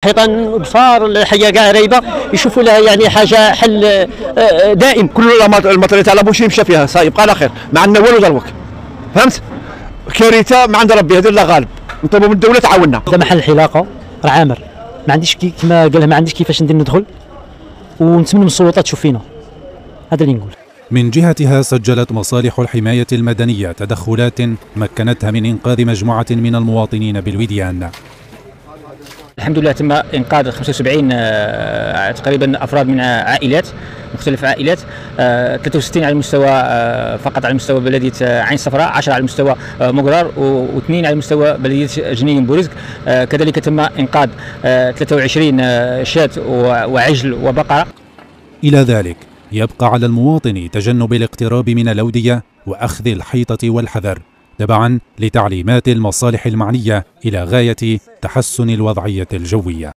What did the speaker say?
حيطان بصار الحياه كاع رايبه يشوفوا لها يعني حاجه حل دائم. كل المطر تاع لابوشي مشى فيها يبقى على خير، ما عندنا والو دروك، فهمت؟ كارثه ما عند ربي، هذه الله غالب، نطلبوا من الدوله تعاوننا. هذا محل الحلاقه راه عامر، ما عنديش كما قالها ما عنديش كيفاش ندخل، ونتمنى من السلطات تشوف فينا، هذا اللي نقول. من جهتها سجلت مصالح الحماية المدنية تدخلات مكنتها من إنقاذ مجموعة من المواطنين بالوديان. الحمد لله تم إنقاذ 75 تقريبا أفراد من عائلات مختلف عائلات، 63 على المستوى فقط على مستوى بلدية عين صفراء، 10 على مستوى مقرار، و2 على مستوى بلدية جنين بورزق. كذلك تم إنقاذ 23 شاة وعجل وبقرة. إلى ذلك يبقى على المواطن تجنب الاقتراب من الأودية وأخذ الحيطة والحذر تبعا لتعليمات المصالح المعنية إلى غاية تحسن الوضعية الجوية.